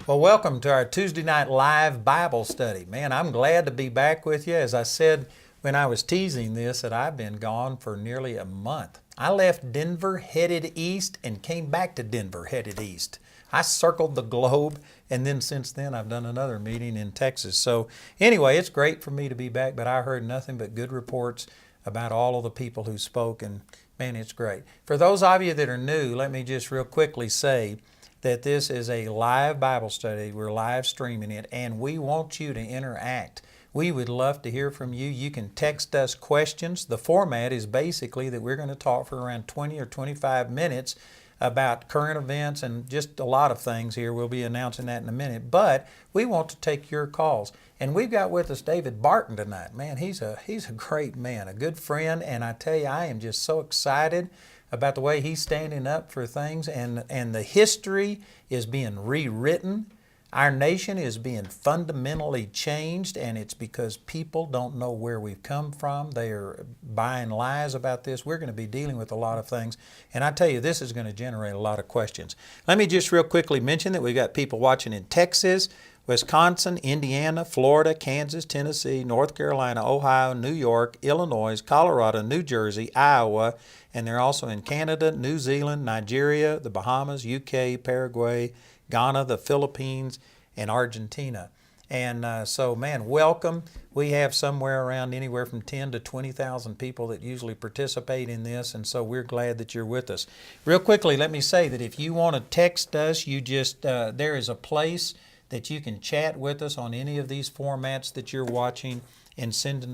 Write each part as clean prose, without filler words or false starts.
Well, welcome to our Tuesday night live Bible study. Man, I'm glad to be back with you. As I said when I was teasing this, that I've been gone for nearly a month. I left Denver, headed east, and came back to Denver, headed east. I circled the globe, and then since then I've done another meeting in Texas. So anyway, it's great for me to be back, but I heard nothing but good reports about all of the people who spoke, and man, it's great. For those of you that are new, let me just real quickly say that this is a live Bible study. We're live streaming it, and we want you to interact. We would love to hear from you. You can text us questions. The format is basically that we're going to talk for around 20 or 25 minutes about current events and just a lot of things here. We'll be announcing that in a minute, but we want to take your calls. And we've got with us David Barton tonight. Man, he's a great man, a good friend, and I tell you, I am just so excited about the way he's standing up for things, and the history is being rewritten. Our nation is being fundamentally changed, and it's because people don't know where we've come from. They are buying lies about this. We're going to be dealing with a lot of things, and I tell you, this is going to generate a lot of questions. Let me just real quickly mention that we've got people watching in Texas, Wisconsin, Indiana, Florida, Kansas, Tennessee, North Carolina, Ohio, New York, Illinois, Colorado, New Jersey, Iowa, and they're also in Canada, New Zealand, Nigeria, the Bahamas, UK, Paraguay, Ghana, the Philippines, and Argentina. And so, man, welcome. We have somewhere around anywhere from 10 to 20,000 people that usually participate in this, and so we're glad that you're with us. Real quickly, let me say that if you want to text us, you just there is a place that you can chat with us on any of these formats that you're watching and send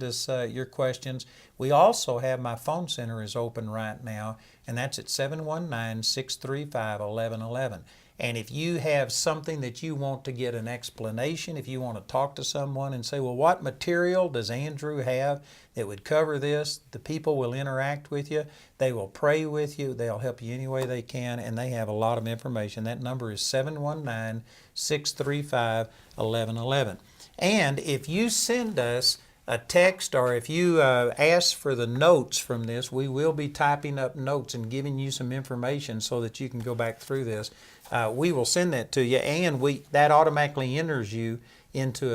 us your questions. We also have my phone center is open right now, and that's at 719-635-1111. And if you have something that you want to get an explanation, if you want to talk to someone and say, well, what material does Andrew have that would cover this? The people will interact with you. They will pray with you. They'll help you any way they can, and they have a lot of information. That number is 719-635-1111. And if you send us a text or if you ask for the notes from this, we will be typing up notes and giving you some information so that you can go back through this. We will send that to you, and that automatically enters you into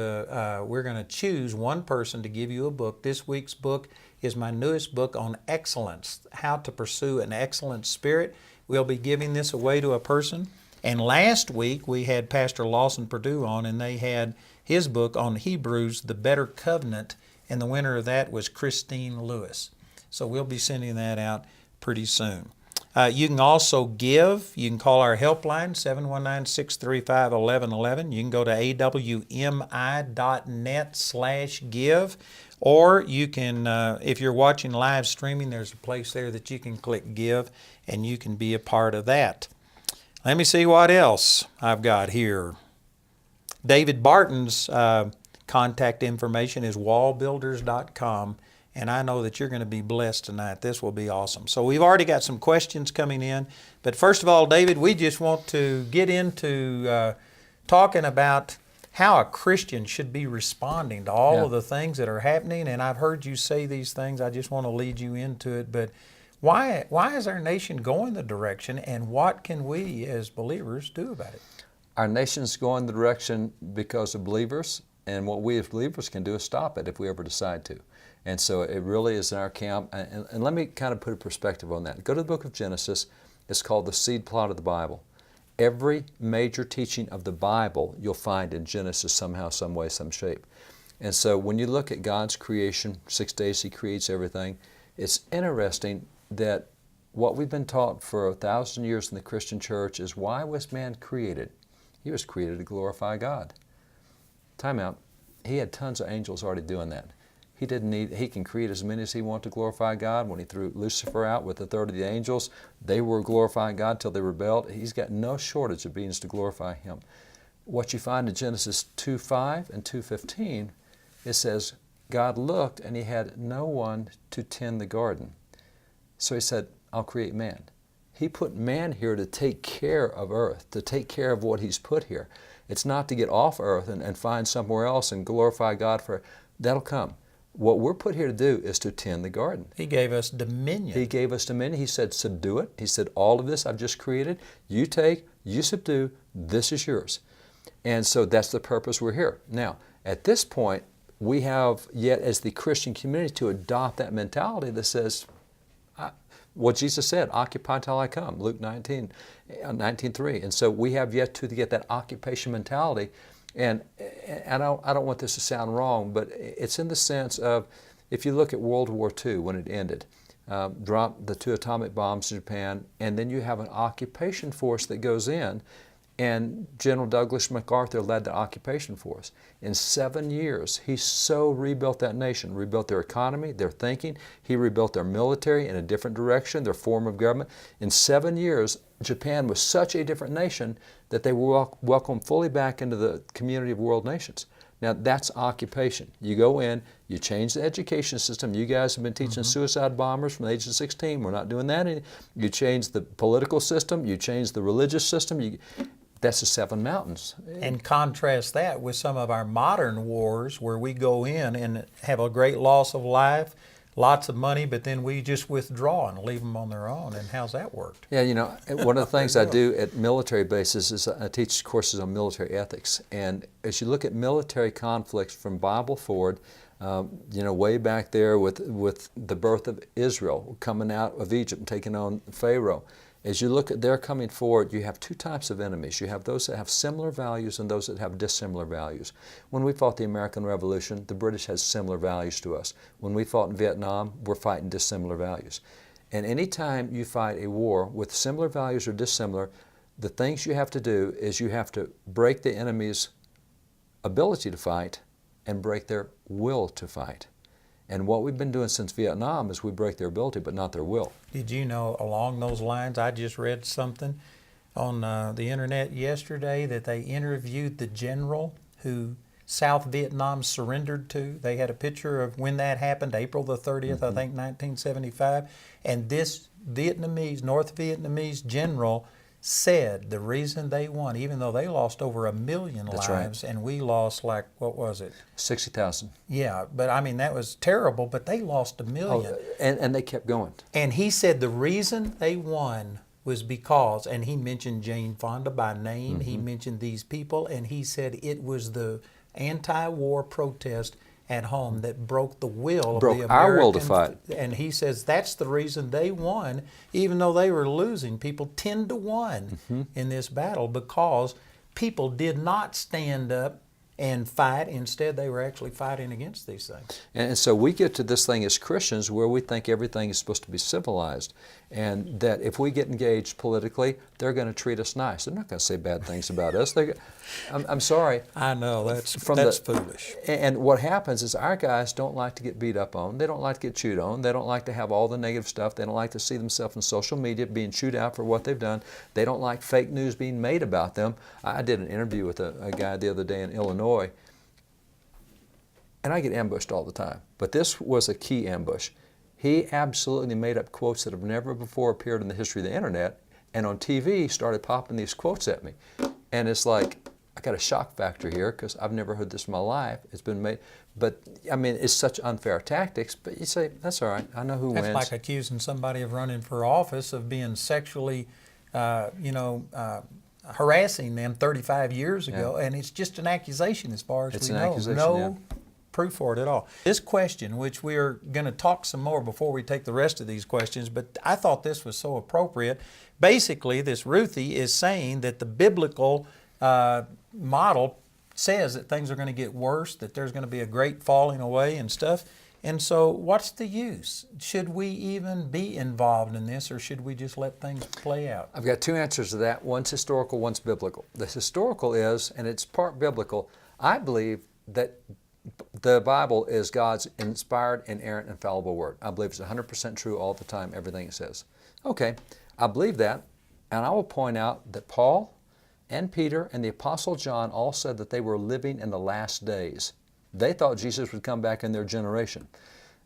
we're going to choose one person to give you a book. This week's book is my newest book on excellence, how to pursue an excellent spirit. We'll be giving this away to a person. And last week we had Pastor Lawson Perdue on, and they had his book on Hebrews, The Better Covenant, and the winner of that was Christine Lewis. So we'll be sending that out pretty soon. You can also give. You can call our helpline, 719-635-1111. You can go to awmi.net/give. Or you can, if you're watching live streaming, there's a place there that you can click give, and you can be a part of that. Let me see what else I've got here. David Barton's contact information is wallbuilders.com. And I know that you're going to be blessed tonight. This will be awesome. So we've already got some questions coming in. But first of all, David, we just want to get into talking about how a Christian should be responding to all of the things that are happening. And I've heard you say these things. I just want to lead you into it. But why is our nation going the direction, and what can we as believers do about it? Our nation's going the direction because of believers, and what we as believers can do is stop it if we ever decide to. And so it really is in our camp. And let me kind of put a perspective on that. Go to the book of Genesis. It's called the seed plot of the Bible. Every major teaching of the Bible you'll find in Genesis somehow, some way, some shape. And so when you look at God's creation, 6 days He creates everything, it's interesting that what we've been taught for 1,000 years in the Christian church is, why was man created? He was created to glorify God. Time out. He had tons of angels already doing that. He can create as many as he wanted to glorify God. When he threw Lucifer out with a third of the angels, they were glorifying God till they rebelled. He's got no shortage of beings to glorify Him. What you find in Genesis 2:5 and 2:15, it says, God looked and He had no one to tend the garden. So He said, I'll create man. He put man here to take care of earth, to take care of what He's put here. It's not to get off earth and find somewhere else and glorify God for it. That'll come. What we're put here to do is to tend the garden. He gave us dominion. He gave us dominion. He said, subdue it. He said, all of this I've just created, you take, you subdue, this is yours. And so that's the purpose we're here. Now, at this point, we have yet as the Christian community to adopt that mentality that says, what Jesus said, occupy till I come, Luke 19:3. And so we have yet to get that occupation mentality. And I don't want this to sound wrong, but it's in the sense of, if you look at World War II when it ended, dropped the 2 atomic bombs in Japan, and then you have an occupation force that goes in, and General Douglas MacArthur led the occupation force. In 7 years, he so rebuilt that nation, rebuilt their economy, their thinking. He rebuilt their military in a different direction, their form of government. In 7 years, Japan was such a different nation that they were welcomed fully back into the community of world nations. Now, that's occupation. You go in, you change the education system. You guys have been teaching suicide bombers from the age of 16. We're not doing that anymore. You change the political system. You change the religious system. That's the 7 mountains. And contrast that with some of our modern wars where we go in and have a great loss of life, lots of money, but then we just withdraw and leave them on their own. And how's that worked? Yeah, you know, one of the things I do at military bases is I teach courses on military ethics. And as you look at military conflicts from Bible forward, you know, way back there with the birth of Israel, coming out of Egypt and taking on Pharaoh, as you look at their coming forward, you have 2 types of enemies. You have those that have similar values and those that have dissimilar values. When we fought the American Revolution, the British had similar values to us. When we fought in Vietnam, we're fighting dissimilar values. And anytime you fight a war with similar values or dissimilar, the things you have to do is you have to break the enemy's ability to fight and break their will to fight. And what we've been doing since Vietnam is we break their ability but not their will. Did you know, along those lines, I just read something on the internet yesterday that they interviewed the general who South Vietnam surrendered to. They had a picture of when that happened, April the 30th, I think, 1975. And this North Vietnamese general said the reason they won, even though they lost over 1 million That's lives, right. and we lost like, what was it? 60,000. Yeah, but I mean, that was terrible, but they lost 1 million. Oh, and they kept going. And he said the reason they won was because, and he mentioned Jane Fonda by name, he mentioned these people, and he said it was the anti-war protest at home that broke the will of the American. Our will to fight. And he says that's the reason they won, even though they were losing people 10-1 in this battle, because people did not stand up and fight. Instead, they were actually fighting against these things. And so we get to this thing as Christians where we think everything is supposed to be civilized, and that if we get engaged politically, they're going to treat us nice. They're not going to say bad things about us. I'm sorry. I know, that's foolish. And what happens is our guys don't like to get beat up on. They don't like to get chewed on. They don't like to have all the negative stuff. They don't like to see themselves in social media being chewed out for what they've done. They don't like fake news being made about them. I did an interview with a guy the other day in Illinois, and I get ambushed all the time. But this was a key ambush. He absolutely made up quotes that have never before appeared in the history of the internet, and on TV started popping these quotes at me. And it's like, I got a shock factor here because I've never heard this in my life. It's been made, but I mean, it's such unfair tactics, but you say, that's all right, I know who wins. That's like accusing somebody of running for office of being sexually, harassing them 35 years ago, and it's just an accusation as far as we know. No proof for it at all. This question, which we are going to talk some more before we take the rest of these questions, but I thought this was so appropriate. Basically, this Ruthie is saying that the biblical model says that things are going to get worse, that there's going to be a great falling away and stuff. And so what's the use? Should we even be involved in this, or should we just let things play out? I've got 2 answers to that. One's historical, one's biblical. The historical is, and it's part biblical, I believe that the Bible is God's inspired, inerrant, infallible word. I believe it's 100% true all the time, everything it says. Okay, I believe that, and I will point out that Paul and Peter and the Apostle John all said that they were living in the last days. They thought Jesus would come back in their generation.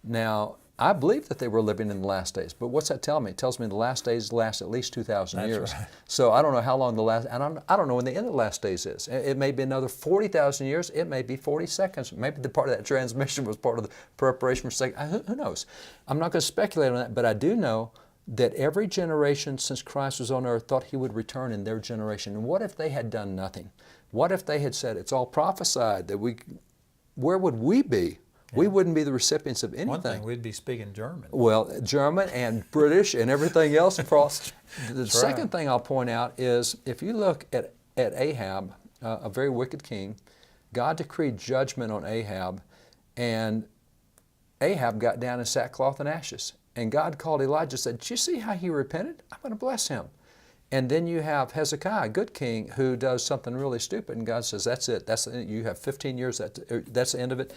Now, I believe that they were living in the last days, but what's that tell me? It tells me the last days last at least 2,000 years. Right. So I don't know how long the last, and I don't know when the end of the last days is. It may be another 40,000 years. It may be 40 seconds. Maybe the part of that transmission was part of the preparation for second. Who knows? I'm not going to speculate on that, but I do know that every generation since Christ was on earth thought he would return in their generation. And what if they had done nothing? What if they had said, it's all prophesied, that where would we be? Yeah. We wouldn't be the recipients of anything. One thing, we'd be speaking German. Well, German and British and everything else. The second thing I'll point out is, if you look at Ahab, a very wicked king, God decreed judgment on Ahab, and Ahab got down in sackcloth and ashes. And God called Elijah and said, "Did you see how he repented? I'm going to bless him." And then you have Hezekiah, a good king, who does something really stupid, and God says, "That's it. You have 15 years. That's the end of it."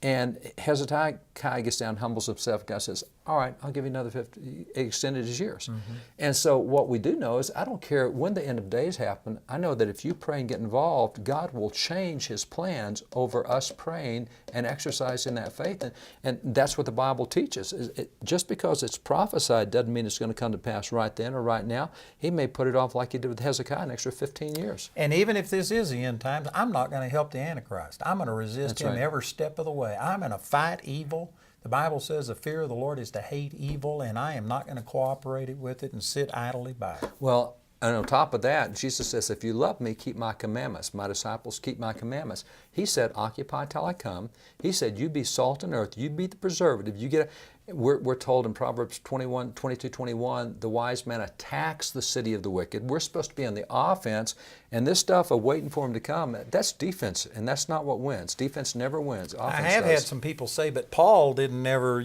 And Hezekiah gets down, humbles himself. God says, "All right, I'll give you another 50." Extended his years. Mm-hmm. And so what we do know is, I don't care when the end of days happen. I know that if you pray and get involved, God will change His plans over us praying and exercising that faith. And that's what the Bible teaches. Just because it's prophesied doesn't mean it's going to come to pass right then or right now. He may put it off like He did with Hezekiah, an extra 15 years. And even if this is the end times, I'm not going to help the Antichrist. I'm going to resist him every step of the way. I'm going to fight evil. The Bible says the fear of the Lord is to hate evil, and I am not going to cooperate with it and sit idly by. Well, and on top of that, Jesus says, "If you love me, keep my commandments. My disciples keep my commandments." He said, "Occupy till I come." He said, "You be salt and earth. You be the preservative." We're told in Proverbs 22:21, the wise man attacks the city of the wicked. We're supposed to be on the offense, and this stuff of waiting for him to come, that's defense, and that's not what wins. Defense never wins. Offense I have had some people say, but Paul didn't ever,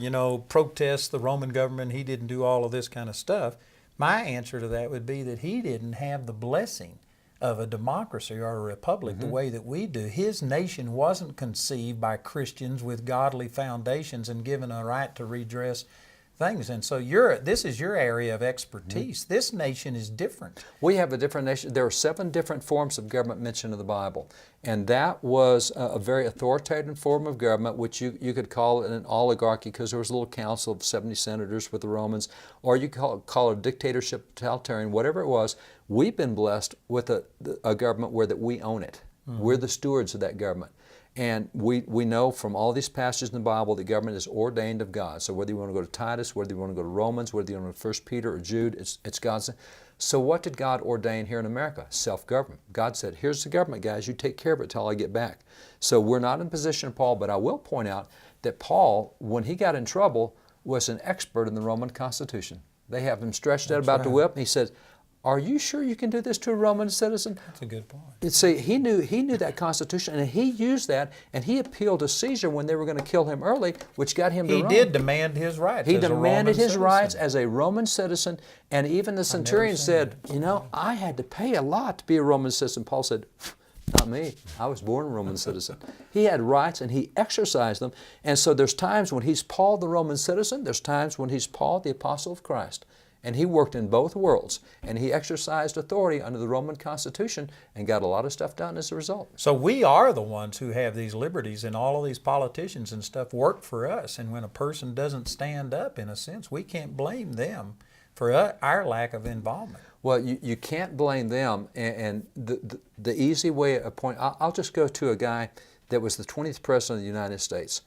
protest the Roman government. He didn't do all of this kind of stuff. My answer to that would be that he didn't have the blessing of a democracy or a republic the way that we do. His nation wasn't conceived by Christians with godly foundations and given a right to redress things. And so this is your area of expertise. This nation is different. We have a different nation. There are 7 different forms of government mentioned in the Bible. And that was a very authoritative form of government, which you could call it an oligarchy, because there was a little council of 70 senators with the Romans, or you could call it a dictatorship, totalitarian, whatever it was. We've been blessed with a government where that we own it. Mm-hmm. We're the stewards of that government. And we know from all these passages in the Bible that government is ordained of God. So whether you want to go to Titus, whether you want to go to Romans, whether you want to go to 1 Peter or Jude, it's God's. So what did God ordain here in America? Self-government. God said, "Here's the government, guys. You take care of it till I get back." So we're not in position of Paul, but I will point out that Paul, when he got in trouble, was an expert in the Roman Constitution. They have him stretched out about to whip, and he said, "Are you sure you can do this to a Roman citizen?" That's a good point. See, he knew that Constitution, and he used that, and he appealed to Caesar when they were going to kill him early, which got him to Rome. He did demand his rights. He demanded his rights as a Roman citizen, and even the centurion said, "I had to pay a lot to be a Roman citizen." Paul said, "Not me. I was born a Roman citizen." He had rights, and he exercised them. And so there's times when he's Paul the Roman citizen, there's times when he's Paul the apostle of Christ. And he worked in both worlds, and he exercised authority under the Roman Constitution and got a lot of stuff done as a result. So we are the ones who have these liberties, and all of these politicians and stuff work for us. And when a person doesn't stand up, in a sense, we can't blame them for our lack of involvement. Well, you can't blame them, and the easy way of I'll just go to a guy that was the 20th President of the United States.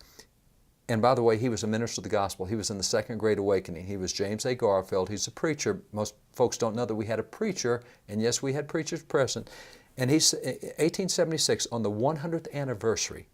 And by the way, he was a minister of the gospel. He was in the Second Great Awakening. He was James A. Garfield. He's a preacher. Most folks don't know that we had a preacher, and yes, we had preachers present. And he's 1876, on the 100th anniversary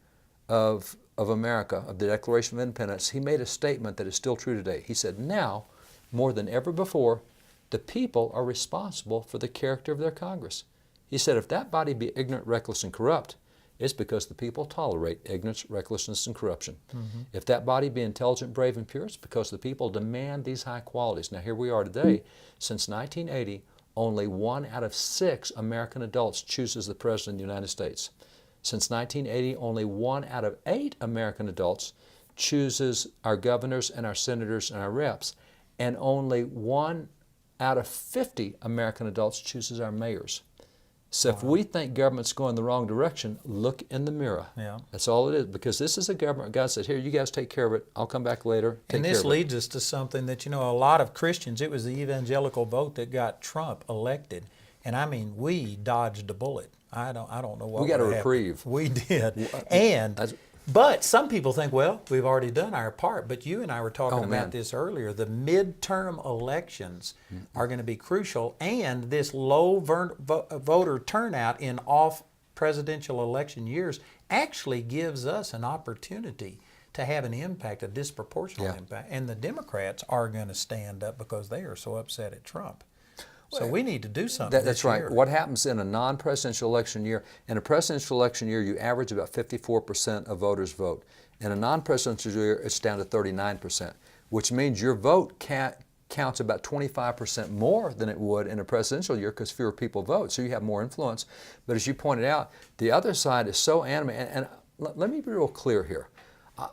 of America, of the Declaration of Independence, he made a statement that is still true today. He said, "Now, more than ever before, the people are responsible for the character of their Congress." He said, "If that body be ignorant, reckless, and corrupt, it's because the people tolerate ignorance, recklessness, and corruption. Mm-hmm. If that body be intelligent, brave, and pure, it's because the people demand these high qualities." Now here we are today. Since 1980, only 1 out of 6 American adults chooses the President of the United States. Since 1980, only 1 out of 8 American adults chooses our governors and our senators and our reps. And only 1 out of 50 American adults chooses our mayors. So if we think government's going the wrong direction, look in the mirror. Yeah. That's all it is, because this is a government. God said, "Here, you guys take care of it. I'll come back later." And this leads us to something that, a lot of Christians, it was the evangelical vote that got Trump elected. And I mean, we dodged a bullet. I don't know what we got a happened. reprieve. We did. But some people think, well, we've already done our part. But you and I were talking about this earlier. The midterm elections are going to be crucial, and this low voter turnout in presidential election years actually gives us an opportunity to have an impact, a disproportionate impact. And the Democrats are going to stand up because they are so upset at Trump. So we need to do something That's this right. year. What happens in a non-presidential election year? In a presidential election year, you average about 54% of voters vote. In a non-presidential year, it's down to 39%, which means your vote counts about 25% more than it would in a presidential year because fewer people vote, so you have more influence. But as you pointed out, the other side is so animated. And let me be real clear here.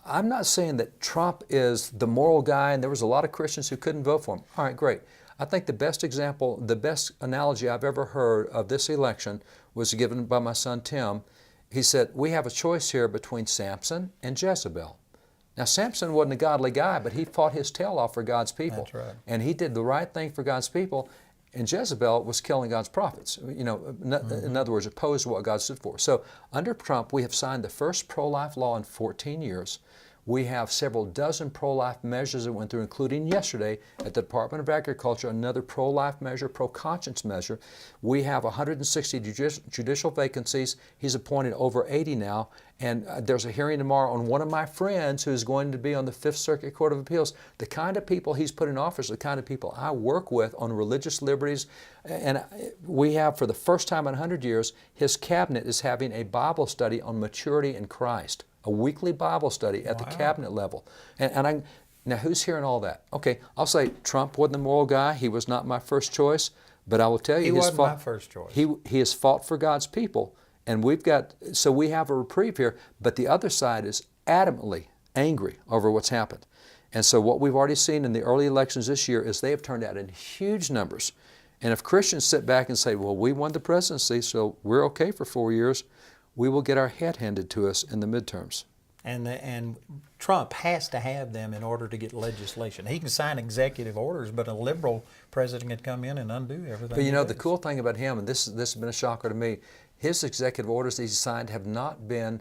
I'm not saying that Trump is the moral guy and there was a lot of Christians who couldn't vote for him. All right, great. I think the best example, the best analogy I've ever heard of this election was given by my son Tim. He said, we have a choice here between Samson and Jezebel. Now, Samson wasn't a godly guy, but he fought his tail off for God's people. That's right. And he did the right thing for God's people. And Jezebel was killing God's prophets. You know, in other words, opposed to what God stood for. So under Trump, we have signed the first pro-life law in 14 years. We have several dozen pro-life measures that went through, including yesterday at the Department of Agriculture, another pro-life measure, pro-conscience measure. We have 160 judicial vacancies. He's appointed over 80 now. And there's a hearing tomorrow on one of my friends who's going to be on the Fifth Circuit Court of Appeals. The kind of people he's put in office, the kind of people I work with on religious liberties. And we have, for the first time in 100 years, his cabinet is having a Bible study on maturity in Christ. A weekly Bible study at the cabinet level. Now, who's hearing all that? Okay, I'll say Trump wasn't the moral guy. He was not my first choice. But I will tell you, he wasn't my first choice. He has fought for God's people. And we have a reprieve here. But the other side is adamantly angry over what's happened. And so what we've already seen in the early elections this year is they have turned out in huge numbers. And if Christians sit back and say, well, we won the presidency, so we're okay for 4 years, we will get our head handed to us in the midterms. And Trump has to have them in order to get legislation. He can sign executive orders, but a liberal president can come in and undo everything. But you know, the cool thing about him, and this has been a shocker to me, his executive orders that he's signed have not been,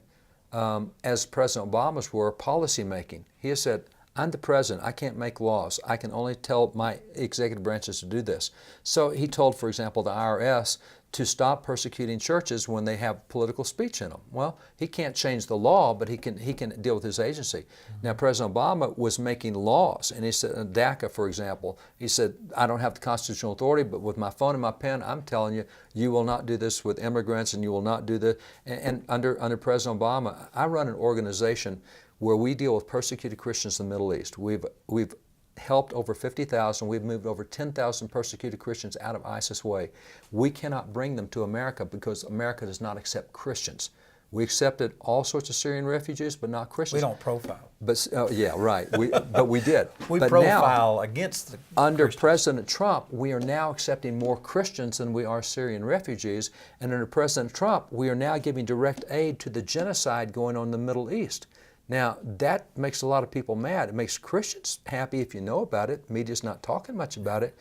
as President Obama's were, policy making. He has said, I'm the president. I can't make laws. I can only tell my executive branches to do this. So he told, for example, the IRS to stop persecuting churches when they have political speech in them. Well, he can't change the law, but he can deal with his agency. Now, President Obama was making laws, and he said, DACA, for example, he said, I don't have the constitutional authority, but with my phone and my pen, I'm telling you, you will not do this with immigrants, and you will not do this. And under President Obama, I run an organization where we deal with persecuted Christians in the Middle East. We've helped over 50,000. We've moved over 10,000 persecuted Christians out of ISIS way. We cannot bring them to America because America does not accept Christians. We accepted all sorts of Syrian refugees, but not Christians. We don't profile. But yeah, right. But we did. We but profile now, against the under Christians. President Trump, we are now accepting more Christians than we are Syrian refugees. And under President Trump, we are now giving direct aid to the genocide going on in the Middle East. Now, that makes a lot of people mad. It makes Christians happy if you know about it. Media's not talking much about it.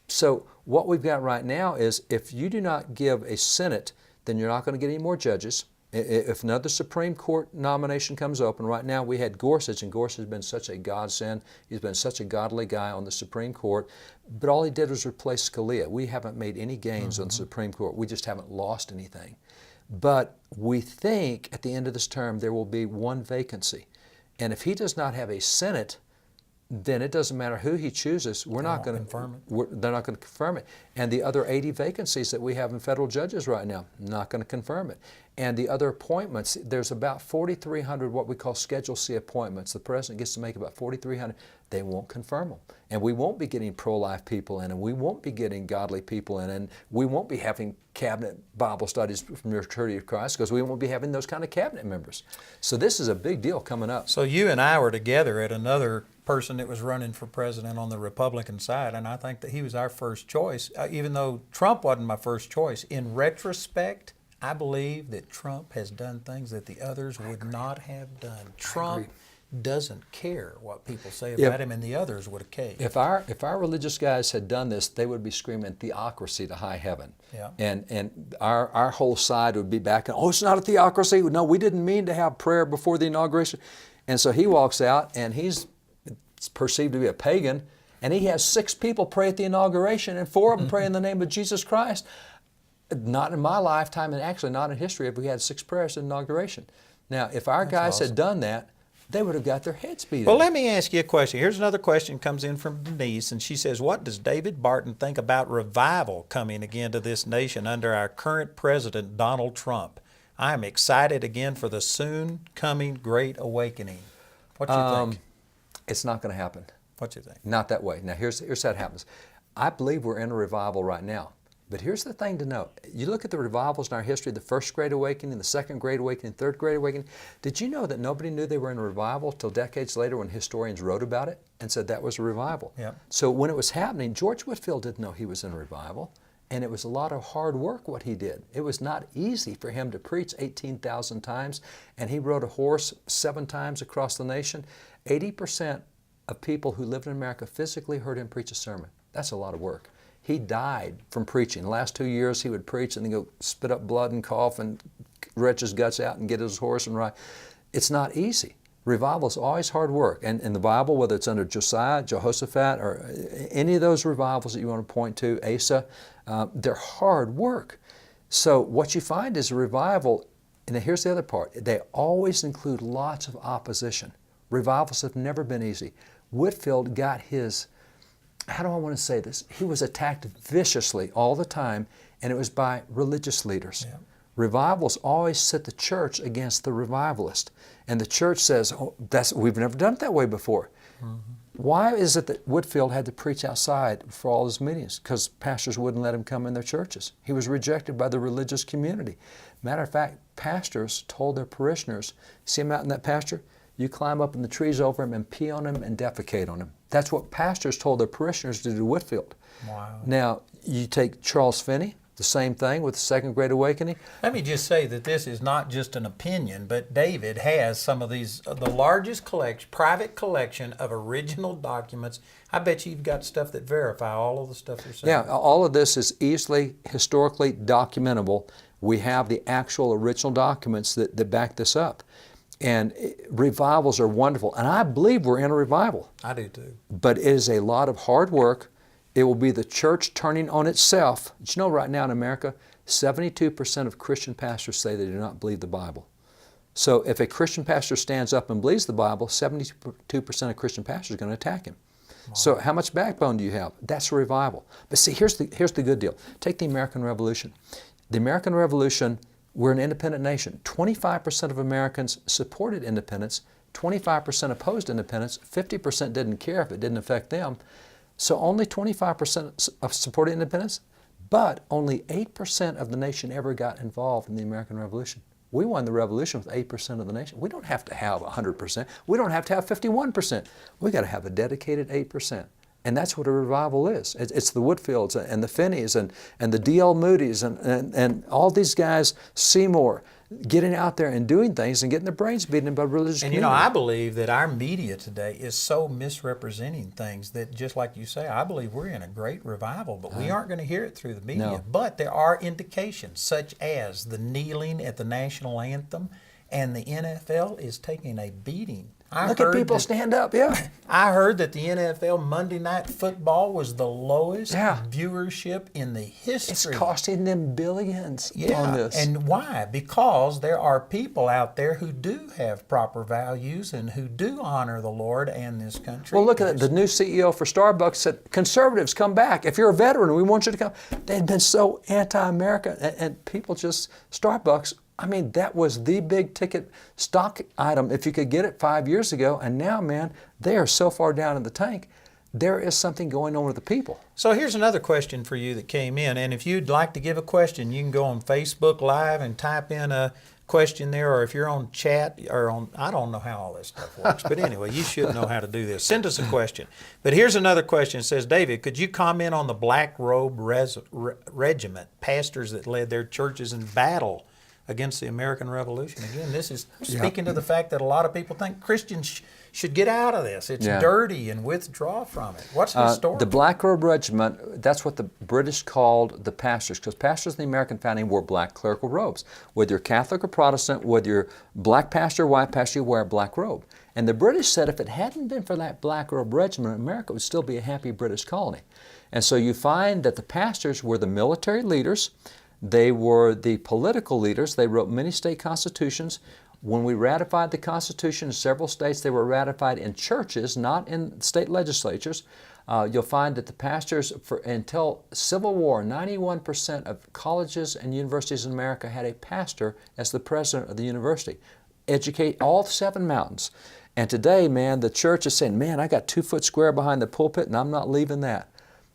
So what we've got right now is if you do not give a Senate, then you're not going to get any more judges. If another Supreme Court nomination comes open, right now we had Gorsuch, and Gorsuch has been such a godsend. He's been such a godly guy on the Supreme Court. But all he did was replace Scalia. We haven't made any gains on the Supreme Court. We just haven't lost anything. But we think at the end of this term there will be one vacancy. And if he does not have a Senate, then it doesn't matter who he chooses. We're not going to confirm it. They're not going to confirm it. And the other 80 vacancies that we have in federal judges right now, not going to confirm it. And the other appointments, there's about 4,300 what we call Schedule C appointments. The president gets to make about 4,300. They won't confirm them. And we won't be getting pro-life people in, and we won't be getting godly people in, and we won't be having cabinet Bible studies from the Church of Christ because we won't be having those kind of cabinet members. So this is a big deal coming up. So you and I were together at another person that was running for president on the Republican side, and I think that he was our first choice, even though Trump wasn't my first choice. In retrospect, I believe that Trump has done things that the others would not have done. Trump doesn't care what people say about him, and the others would have caved. If our religious guys had done this, they would be screaming theocracy to high heaven. Yeah. And our whole side would be back, oh, it's not a theocracy. No, we didn't mean to have prayer before the inauguration. And so he walks out, and he's perceived to be a pagan, and he has 6 people pray at the inauguration, and 4 of them pray in the name of Jesus Christ. Not in my lifetime, and actually not in history have we had 6 prayers at inauguration. Now, if our guys awesome. had done that, they would have got their heads beat Well, in. let me ask you a question. Here's another question comes in from Denise, and she says, what does David Barton think about revival coming again to this nation under our current president, Donald Trump? I am excited again for the soon coming Great Awakening. What do you think? It's not going to happen. What do you think? Not that way. Now, here's how it happens. I believe we're in a revival right now. But here's the thing to know. You look at the revivals in our history, the First Great Awakening, the Second Great Awakening, Third Great Awakening. Did you know that nobody knew they were in a revival till decades later when historians wrote about it and said that was a revival? Yep. So when it was happening, George Whitefield didn't know he was in a revival. And it was a lot of hard work what he did. It was not easy for him to preach 18,000 times, and he rode a horse 7 times across the nation. 80% of people who lived in America physically heard him preach a sermon. That's a lot of work. He died from preaching. The last 2 years he would preach and then go spit up blood and cough and retch his guts out and get his horse and ride. It's not easy. Revival is always hard work. And in the Bible, whether it's under Josiah, Jehoshaphat, or any of those revivals that you want to point to, Asa, they're hard work. So what you find is a revival, and here's the other part, they always include lots of opposition. Revivals have never been easy. Whitefield got his, how do I want to say this? He was attacked viciously all the time, and it was by religious leaders. Yeah. Revivals always set the church against the revivalist. And the church says, oh, we've never done it that way before. Mm-hmm. Why is it that Whitefield had to preach outside for all his meetings? Because pastors wouldn't let him come in their churches. He was rejected by the religious community. Matter of fact, pastors told their parishioners, see him out in that pasture? You climb up in the trees over him and pee on him and defecate on him. That's what pastors told their parishioners to do to Whitefield. Wow. Now, you take Charles Finney, the same thing with the Second Great Awakening. Let me just say that this is not just an opinion, but David has some of these, the largest private collection of original documents. I bet you've got stuff that verify all of the stuff you're saying. Yeah, all of this is easily, historically documentable. We have the actual original documents that back this up. And revivals are wonderful. And I believe we're in a revival. I do too. But it is a lot of hard work. It will be the church turning on itself. Did you know right now in America, 72% of Christian pastors say they do not believe the Bible. So if a Christian pastor stands up and believes the Bible, 72% of Christian pastors are going to attack him. Wow. So how much backbone do you have? That's a revival. But see, here's the good deal. Take the American Revolution. The American Revolution, we're an independent nation. 25% of Americans supported independence, 25% opposed independence, 50% didn't care if it didn't affect them. So only 25% supported independence, but only 8% of the nation ever got involved in the American Revolution. We won the revolution with 8% of the nation. We don't have to have 100%. We don't have to have 51%. We got to have a dedicated 8%. And that's what a revival is. It's the Whitefields and the Finneys and the D.L. Moody's and all these guys, Seymour, getting out there and doing things and getting their brains beaten by religious community. And you know, I believe that our media today is so misrepresenting things that, just like you say, I believe we're in a great revival, but we aren't going to hear it through the media. No. But there are indications, such as the kneeling at the national anthem, and the NFL is taking a beating. Look at people stand up, yeah. I heard that the NFL Monday Night Football was the lowest viewership in the history. It's costing them billions on this. And why? Because there are people out there who do have proper values and who do honor the Lord and this country. Well, look at it. The new CEO for Starbucks said, conservatives, come back. If you're a veteran, we want you to come. They've been so anti-American, and people just, Starbucks, I mean, that was the big ticket stock item if you could get it 5 years ago. And now, man, they are so far down in the tank. There is something going on with the people. So here's another question for you that came in. And if you'd like to give a question, you can go on Facebook Live and type in a question there. Or if you're on chat or on, I don't know how all this stuff works. But anyway, you should know how to do this. Send us a question. But here's another question. It says, David, could you comment on the Black Robe Regiment, pastors that led their churches in battle against the American Revolution? Again, this is speaking to the fact that a lot of people think Christians should get out of this. It's dirty and withdraw from it. What's the story? The Black Robe Regiment, that's what the British called the pastors, because pastors in the American founding wore black clerical robes. Whether you're Catholic or Protestant, whether you're black pastor or white pastor, you wear a black robe. And the British said if it hadn't been for that Black Robe Regiment, America would still be a happy British colony. And so you find that the pastors were the military leaders. They were the political leaders. They wrote many state constitutions. When we ratified the Constitution in several states, they were ratified in churches, not in state legislatures. You'll find that the pastors, until Civil War, 91% of colleges and universities in America had a pastor as the president of the university. Educate all 7 mountains. And today, man, the church is saying, man, I got 2 foot square behind the pulpit and I'm not leaving that.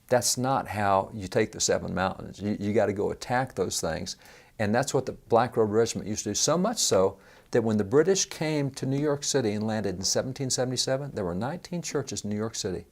That's not how you take the 7 mountains. You got to go attack those things. And that's what the Black Robe Regiment used to do, so much so that when the British came to New York City and landed in 1777, there were 19 churches in New York City.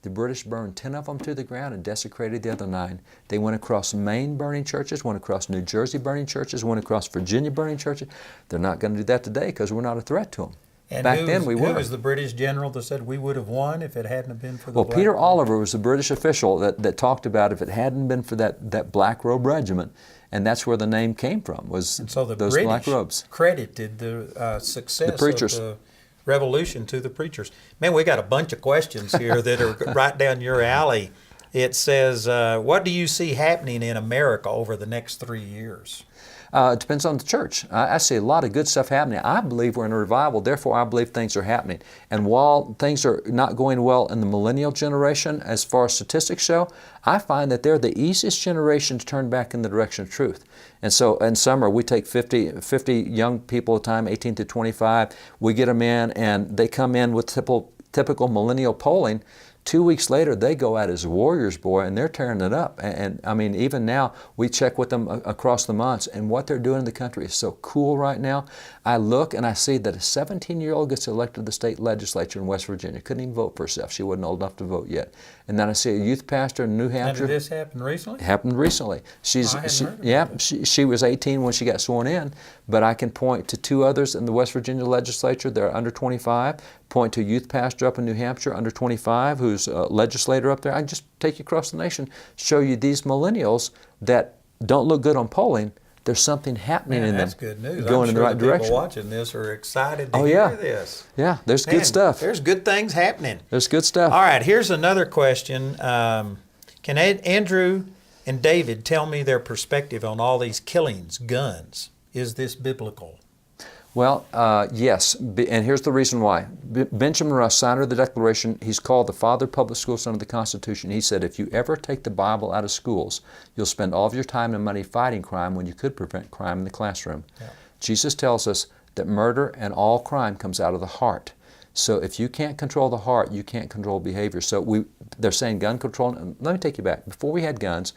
The British burned 10 of them to the ground and desecrated the other 9. They went across Maine burning churches, went across New Jersey burning churches, went across Virginia burning churches. They're not going to do that today because we're not a threat to them. And back then we were. Who was the British general that said we would have won if it hadn't been for the Well, Black Peter Robe? Oliver was the British official that talked about if it hadn't been for that Black Robe Regiment, and that's where the name came from, was And so the those British black robes. credited the success The preachers. of the revolution to the preachers. Man, we got a bunch of questions here that are right down your alley. It says, what do you see happening in America over the next 3 years? It depends on the church. I see a lot of good stuff happening. I believe we're in a revival, therefore I believe things are happening. And while things are not going well in the millennial generation, as far as statistics show, I find that they're the easiest generation to turn back in the direction of truth. And so in summer, we take 50 young people at a time, 18 to 25. We get them in, and they come in with typical millennial polling. 2 weeks later, they go out as warriors, boy, and they're tearing it up. And I mean, even now, we check with them across the months, and what they're doing in the country is so cool right now. I look and I see that a 17-year-old gets elected to the state legislature in West Virginia. Couldn't even vote for herself. She wasn't old enough to vote yet. And then I see a youth pastor in New Hampshire. Now, did this happen recently? It happened recently. I hadn't heard about this. She was 18 when she got sworn in, but I can point to 2 others in the West Virginia legislature. They're under 25. Point to a youth pastor up in New Hampshire, under 25, who's a legislator up there. I can just take you across the nation, show you these millennials that don't look good on polling. There's something happening in them. That's good news. Going in the right people direction. watching this are excited to hear this. Yeah, there's Man, good stuff. There's good things happening. There's good stuff. All right, here's another question. Can Andrew and David tell me their perspective on all these killings, guns? Is this biblical? Well, yes, and here's the reason why. Benjamin Rush, signer of the Declaration, he's called the father of public schools under the Constitution. He said, if you ever take the Bible out of schools, you'll spend all of your time and money fighting crime when you could prevent crime in the classroom. Yeah. Jesus tells us that murder and all crime comes out of the heart. So if you can't control the heart, you can't control behavior. So they're saying gun control. Let me take you back. Before we had guns,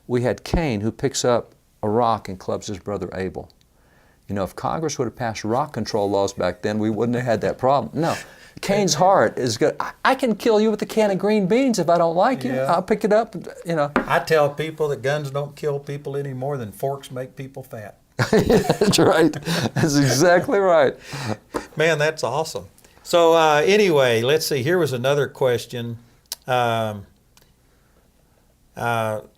we had Cain, who picks up a rock and clubs his brother Abel. You know, if Congress would have passed rock control laws back then, we wouldn't have had that problem. No. Cain's heart is good. I can kill you with a can of green beans if I don't like you. Yeah. I'll pick it up, you know. I tell people that guns don't kill people any more than forks make people fat. That's right. That's exactly right. Man, that's awesome. So anyway, let's see. Here was another question.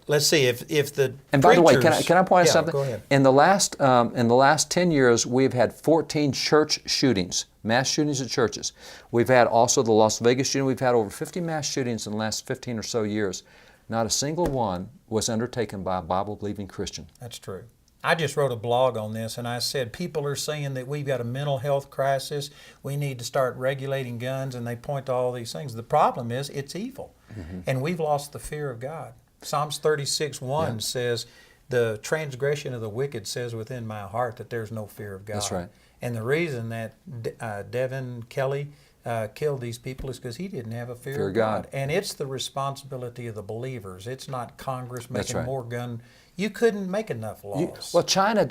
Let's see if the and by the way, preachers- can I point out something? Go ahead. In the last 10 years, we've had 14 church shootings, mass shootings at churches. We've had also the Las Vegas shooting. We've had over 50 mass shootings in the last 15 or so years. Not a single one was undertaken by a Bible-believing Christian. That's true. I just wrote a blog on this, and I said people are saying that we've got a mental health crisis. We need to start regulating guns, and they point to all these things. The problem is it's evil, and we've lost the fear of God. Psalms 36:1 says, the transgression of the wicked says within my heart that there's no fear of God. That's right. And the reason that Devin Kelly killed these people is because he didn't have a fear of God. And it's the responsibility of the believers. It's not Congress making more gun. You couldn't make enough laws. Well, China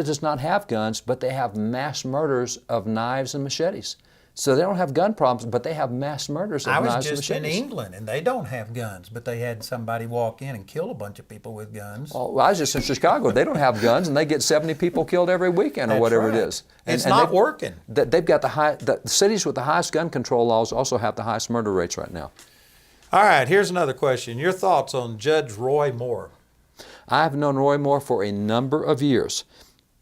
does not have guns, but they have mass murders of knives and machetes. So they don't have gun problems, but they have mass murders of knives and machetes. I was just in England, and they don't have guns, but they had somebody walk in and kill a bunch of people with guns. Well, I was just in Chicago. They don't have guns, and they get 70 people killed every weekend or whatever it is. It's not working. They've got the cities with the highest gun control laws also have the highest murder rates right now. All right, here's another question. Your thoughts on Judge Roy Moore? I've known Roy Moore for a number of years.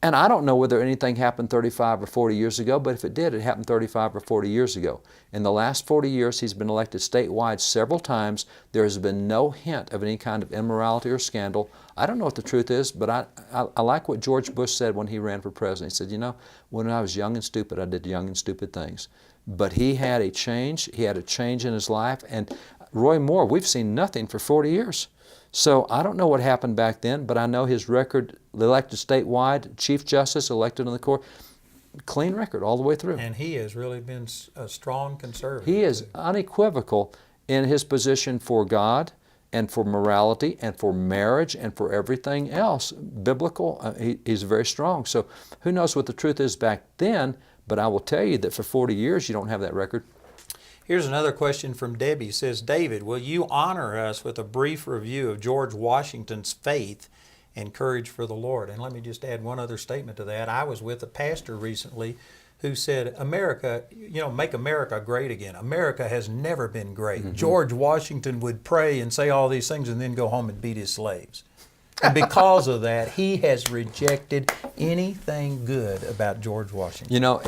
And I don't know whether anything happened 35 or 40 years ago, but if it did, it happened 35 or 40 years ago. In the last 40 years, he's been elected statewide several times. There has been no hint of any kind of immorality or scandal. I don't know what the truth is, but I like what George Bush said when he ran for president. He said, you know, when I was young and stupid, I did young and stupid things. But he had a change. He had a change in his life. And Roy Moore, we've seen nothing for 40 years. So I don't know what happened back then, but I know his record, elected statewide, Chief Justice elected on the court, clean record all the way through. And he has really been a strong conservative. He is unequivocal in his position for God and for morality and for marriage and for everything else. Biblical, he's very strong. So who knows what the truth is back then, but I will tell you that for 40 years you don't have that record. Here's another question from Debbie. It says, David, will you honor us with a brief review of George Washington's faith and courage for the Lord? And let me just add one other statement to that. I was with a pastor recently who said, America, you know, make America great again. America has never been great. Mm-hmm. George Washington would pray and say all these things and then go home and beat his slaves. And because of that, he has rejected anything good about George Washington. You know,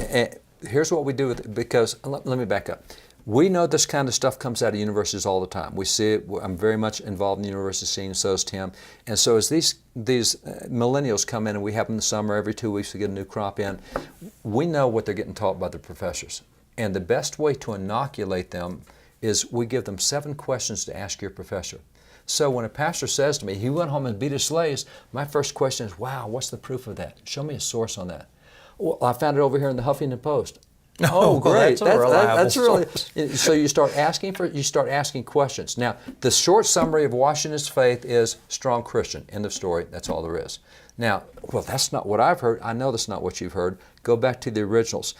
here's what we do with it, because let me back up. We know this kind of stuff comes out of universities all the time. We see it. I'm very much involved in the university scene, so is Tim. And so as these millennials come in, and we have them in the summer, every 2 weeks we get a new crop in, we know what they're getting taught by the professors. And the best way to inoculate them is we give them 7 questions to ask your professor. So when a pastor says to me, he went home and beat his slaves, my first question is, wow, what's the proof of that? Show me a source on that. Well, I found it over here in the Huffington Post. Oh, great! That's really. So you start asking questions. Now, the short summary of Washington's faith is strong Christian. End of story. That's all there is. Now, well, that's not what I've heard. I know that's not what you've heard. Go back to the originals.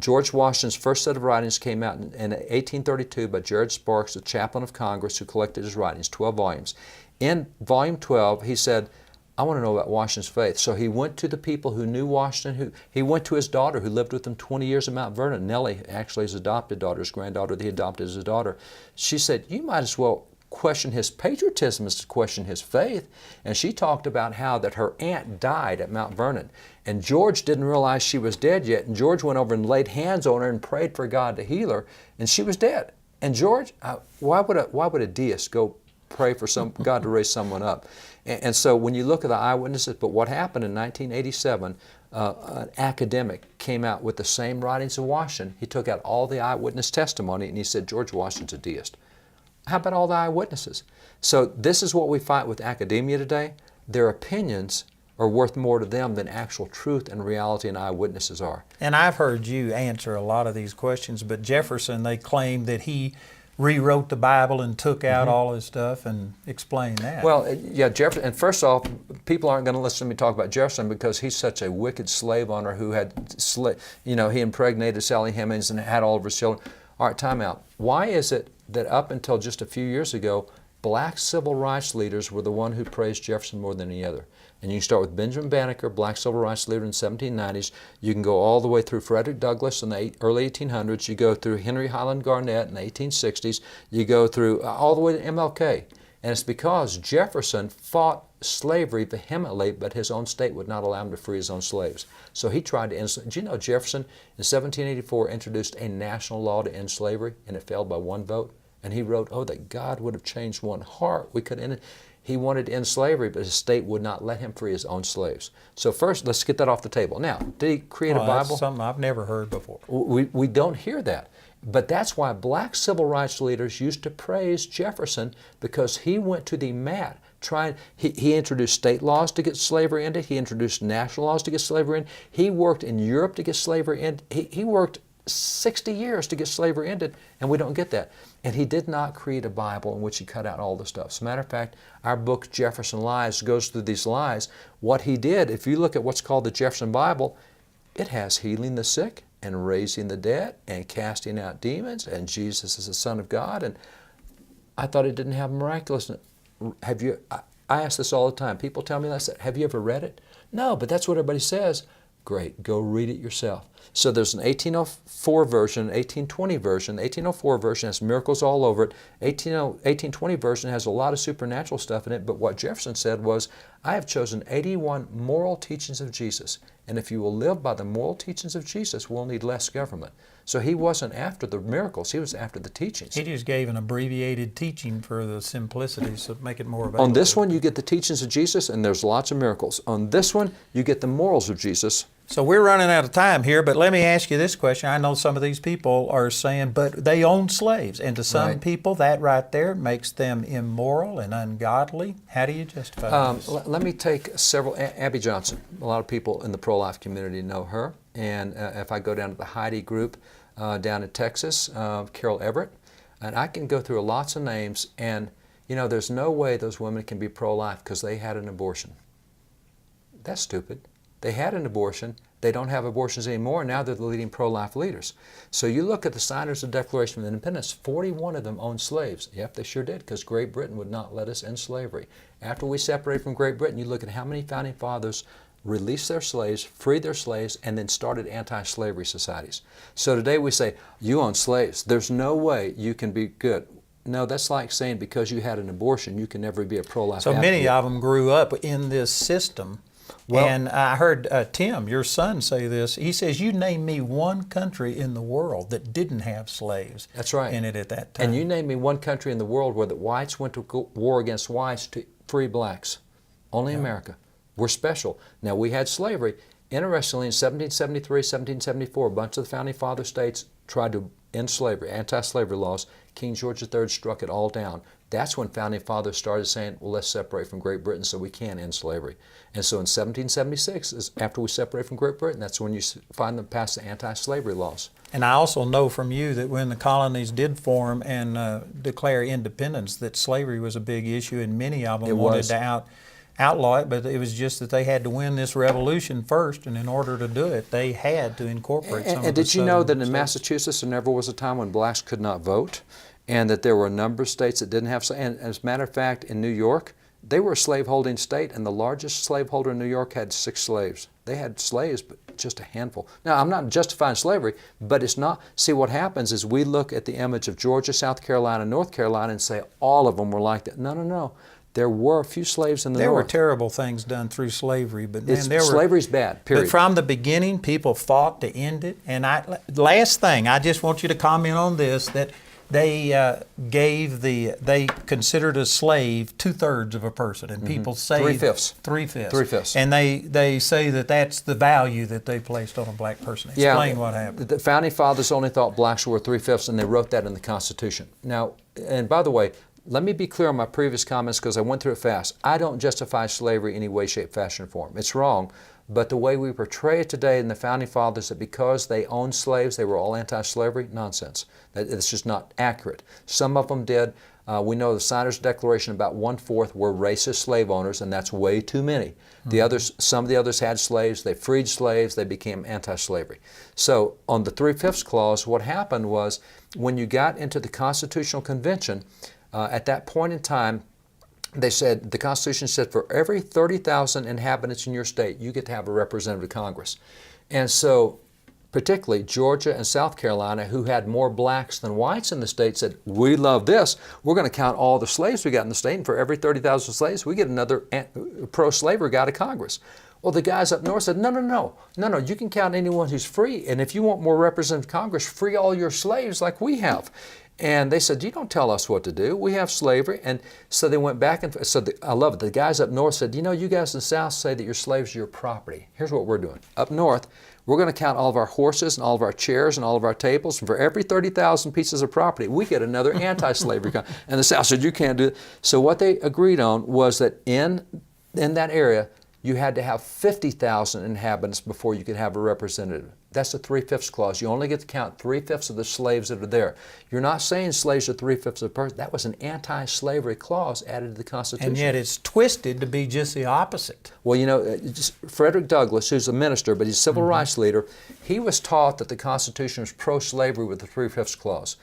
George Washington's first set of writings came out in 1832 by Jared Sparks, the chaplain of Congress, who collected his writings, 12 volumes. In volume 12, he said, I want to know about Washington's faith. So he went to the people who knew Washington. He went to his daughter, who lived with him 20 years in Mount Vernon. Nellie, actually his adopted daughter, his granddaughter that he adopted as a daughter. She said, you might as well question his patriotism as to question his faith. And she talked about how that her aunt died at Mount Vernon. And George didn't realize she was dead yet. And George went over and laid hands on her and prayed for God to heal her. And she was dead. And George, why would a deist go pray for God to raise someone up? And so when you look at the eyewitnesses, but what happened in 1987, an academic came out with the same writings of Washington. He took out all the eyewitness testimony and he said, George Washington's a deist. How about all the eyewitnesses? So this is what we fight with academia today. Their opinions are worth more to them than actual truth and reality and eyewitnesses are. And I've heard you answer a lot of these questions, but Jefferson, they claim that he rewrote the Bible and took out all his stuff, and explain that. Well, yeah, Jefferson, and first off, people aren't going to listen to me talk about Jefferson because he's such a wicked slave owner who had, he impregnated Sally Hemings and had all of his children. All right, time out. Why is it that up until just a few years ago, black civil rights leaders were the one who praised Jefferson more than any other? And you can start with Benjamin Banneker, black civil rights leader in the 1790s. You can go all the way through Frederick Douglass in the early 1800s. You go through Henry Highland Garnett in the 1860s. You go through all the way to MLK. And it's because Jefferson fought slavery vehemently, but his own state would not allow him to free his own slaves. So he tried to end slavery. Do you know Jefferson in 1784 introduced a national law to end slavery, and it failed by 1 vote? And he wrote, oh, that God would have changed one heart. We could end it. He wanted to end slavery, but his state would not let him free his own slaves. So first, let's get that off the table. Now, did he create a Bible? That's something I've never heard before. We don't hear that. But that's why black civil rights leaders used to praise Jefferson, because he went to the mat. He introduced state laws to get slavery ended. He introduced national laws to get slavery ended. He worked in Europe to get slavery ended. He worked 60 years to get slavery ended, and we don't get that. And he did not create a Bible in which he cut out all the stuff. As a matter of fact, our book, Jefferson Lies, goes through these lies. What he did, if you look at what's called the Jefferson Bible, it has healing the sick and raising the dead and casting out demons, and Jesus is the Son of God. And I thought it didn't have miraculousness. I ask this all the time. People tell me that. Have you ever read it? No, but that's what everybody says. Great, go read it yourself. So there's an 1804 version, an 1820 version. The 1804 version has miracles all over it. 1820 version has a lot of supernatural stuff in it, but what Jefferson said was, I have chosen 81 moral teachings of Jesus, and if you will live by the moral teachings of Jesus, we'll need less government. So he wasn't after the miracles, he was after the teachings. He just gave an abbreviated teaching for the simplicity, so make it more available. On this one, you get the teachings of Jesus, and there's lots of miracles. On this one, you get the morals of Jesus. So we're running out of time here, but let me ask you this question. I know some of these people are saying, but they own slaves. And to some people, that right there makes them immoral and ungodly. How do you justify this? Let me take several. Abby Johnson. A lot of people in the pro-life community know her. And if I go down to the Heidi group down in Texas, Carol Everett, and I can go through lots of names, and you know, there's no way those women can be pro-life because they had an abortion. That's stupid. They had an abortion. They don't have abortions anymore, and now they're the leading pro-life leaders. So you look at the signers of the Declaration of Independence, 41 of them owned slaves. Yep, they sure did, because Great Britain would not let us end slavery. After we separated from Great Britain, you look at how many founding fathers released their slaves, freed their slaves, and then started anti-slavery societies. So today we say, you own slaves. There's no way you can be good. No, that's like saying because you had an abortion, you can never be a pro-life So advocate. many of them grew up in this system. Well, and I heard Tim, your son, say this. He says, you name me one country in the world that didn't have slaves that's right. in it at that time. And you name me one country in the world where the whites went to war against whites to free blacks. Only America. We're special. Now, we had slavery. Interestingly, in 1773, 1774, a bunch of the founding father states tried to end slavery, anti-slavery laws. King George III struck it all down. That's when founding fathers started saying, well, let's separate from Great Britain so we can end slavery. And so in 1776, after we separate from Great Britain, that's when you find them pass the anti-slavery laws. And I also know from you that when the colonies did form and declare independence, that slavery was a big issue, and many of them wanted to outlaw it, but it was just that they had to win this revolution first, and in order to do it, they had to incorporate some of the And did you know that in states. Massachusetts there never was a time when blacks could not vote, and that there were a number of states that didn't have, and as a matter of fact, in New York, they were a slaveholding state, and the largest slaveholder in New York had 6 slaves. They had slaves, but just a handful. Now, I'm not justifying slavery, but it's not. See, what happens is we look at the image of Georgia, South Carolina, North Carolina, and say all of them were like that. No, no, no. There were a few slaves in the North. There were terrible things done through slavery, but man, slavery's bad, period. But from the beginning, people fought to end it. And last thing, I just want you to comment on this, that they they considered a slave 2/3 of a person, and people say 3/5. 3/5. 3/5. And they say that that's the value that they placed on a black person. Explain what happened. The founding fathers only thought blacks were 3/5, and they wrote that in the Constitution. Now, and by the way, let me be clear on my previous comments because I went through it fast. I don't justify slavery in any way, shape, fashion, or form. It's wrong. But the way we portray it today in the Founding Fathers, that because they owned slaves, they were all anti-slavery, nonsense. It's just not accurate. Some of them did. We know the Signers' Declaration, about 1/4 were racist slave owners, and that's way too many. Some of the others had slaves. They freed slaves. They became anti-slavery. So on the 3/5 clause, what happened was when you got into the Constitutional Convention, at that point in time, they said, the Constitution said for every 30,000 inhabitants in your state, you get to have a representative of Congress. And so, particularly Georgia and South Carolina, who had more blacks than whites in the state, said, we love this. We're going to count all the slaves we got in the state, and for every 30,000 slaves, we get another pro-slavery guy to Congress. Well, the guys up north said, no, you can count anyone who's free, and if you want more representative Congress, free all your slaves like we have. And they said, you don't tell us what to do. We have slavery. And so they went back and I love it. The guys up north said, you know, you guys in the South say that your slaves are your property. Here's what we're doing. Up north, we're going to count all of our horses and all of our chairs and all of our tables. And for every 30,000 pieces of property, we get another anti-slavery. And the South said, you can't do it. So what they agreed on was that in that area, you had to have 50,000 inhabitants before you could have a representative. That's the 3/5 clause. You only get to count 3/5 of the slaves that are there. You're not saying slaves are 3/5 of a person. That was an anti-slavery clause added to the Constitution. And yet it's twisted to be just the opposite. Well, you know, Frederick Douglass, who's a minister, but he's a civil rights leader, he was taught that the Constitution was pro-slavery with the 3/5 clause.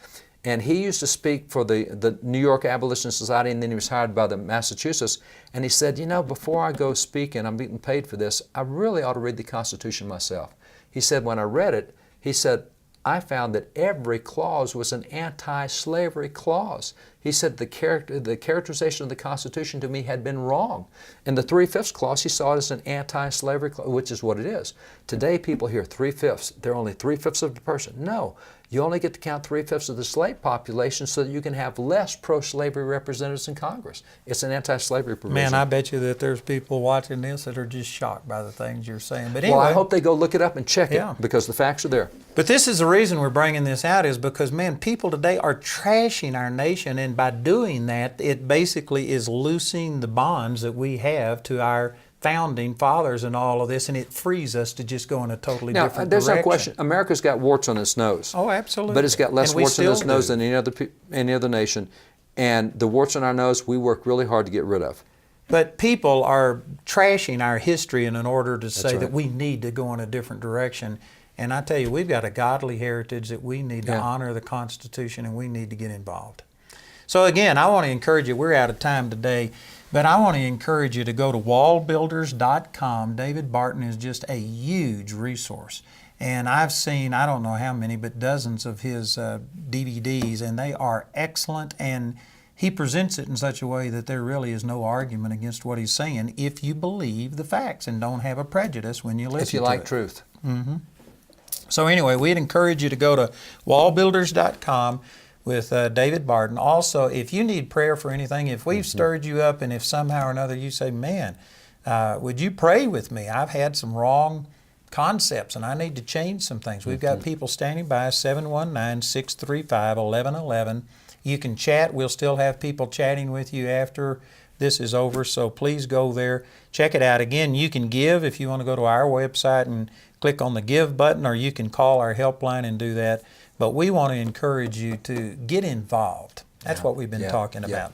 And he used to speak for the New York Abolition Society, and then he was hired by the Massachusetts. And he said, you know, before I go speak and I'm getting paid for this, I really ought to read the Constitution myself. He said, when I read it, he said, I found that every clause was an anti-slavery clause. He said the characterization of the Constitution to me had been wrong. In the 3/5 clause, he saw it as an anti-slavery clause, which is what it is. Today, people hear 3/5. They're only 3/5 of the person. No, you only get to count 3/5 of the slave population so that you can have less pro-slavery representatives in Congress. It's an anti-slavery provision. Man, I bet you that there's people watching this that are just shocked by the things you're saying. But anyway, well, I hope they go look it up and check Yeah. it, because the facts are there. But this is the reason we're bringing this out, is because, man, people today are trashing our nation, and by doing that, it basically is loosing the bonds that we have to our founding fathers and all of this, and it frees us to just go in a totally Now, different there's direction. no question, America's got warts on its nose. Oh, absolutely. But it's got less And we warts on its still nose do. than any other nation. And the warts on our nose, we work really hard to get rid of. But people are trashing our history in order to say right. that we need to go in a different direction. And I tell you, we've got a godly heritage that we need to Yeah. honor the Constitution, and we need to get involved. So again, I want to encourage you, we're out of time today, but I want to encourage you to go to wallbuilders.com. David Barton is just a huge resource. And I've seen, I don't know how many, but dozens of his DVDs, and they are excellent. And he presents it in such a way that there really is no argument against what he's saying if you believe the facts and don't have a prejudice when you listen to it. If you like truth. So anyway, we'd encourage you to go to wallbuilders.com with David Barton. Also, if you need prayer for anything, if we've stirred you up, and if somehow or another you say, man, would you pray with me? I've had some wrong concepts and I need to change some things. We've got people standing by, 719-635-1111. You can chat. We'll still have people chatting with you after this is over, so please go there. Check it out. Again, you can give if you want to go to our website and click on the Give button, or you can call our helpline and do that. But we want to encourage you to get involved. That's what we've been talking about.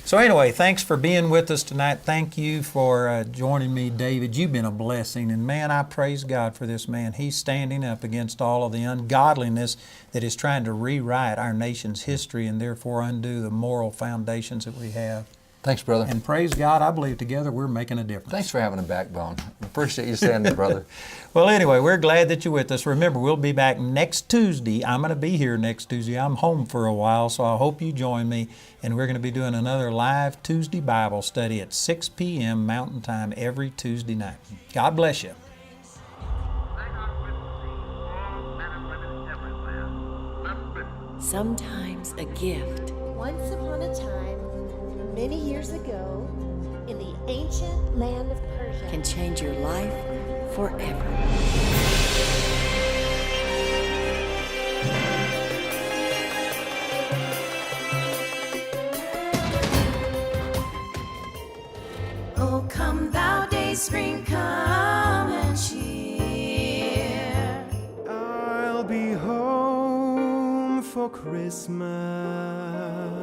So anyway, thanks for being with us tonight. Thank you for joining me, David. You've been a blessing. And man, I praise God for this man. He's standing up against all of the ungodliness that is trying to rewrite our nation's history and therefore undo the moral foundations that we have. Thanks, brother. And praise God, I believe together we're making a difference. Thanks for having a backbone. Appreciate you standing there, brother. Well, anyway, we're glad that you're with us. Remember, we'll be back next Tuesday. I'm going to be here next Tuesday. I'm home for a while, so I hope you join me. And we're going to be doing another live Tuesday Bible study at 6 p.m. Mountain Time every Tuesday night. God bless you. Sometimes a gift Once upon a time, many years ago, in the ancient land of Persia, can change your life forever. Oh, come thou day spring, come and cheer. I'll be home for Christmas.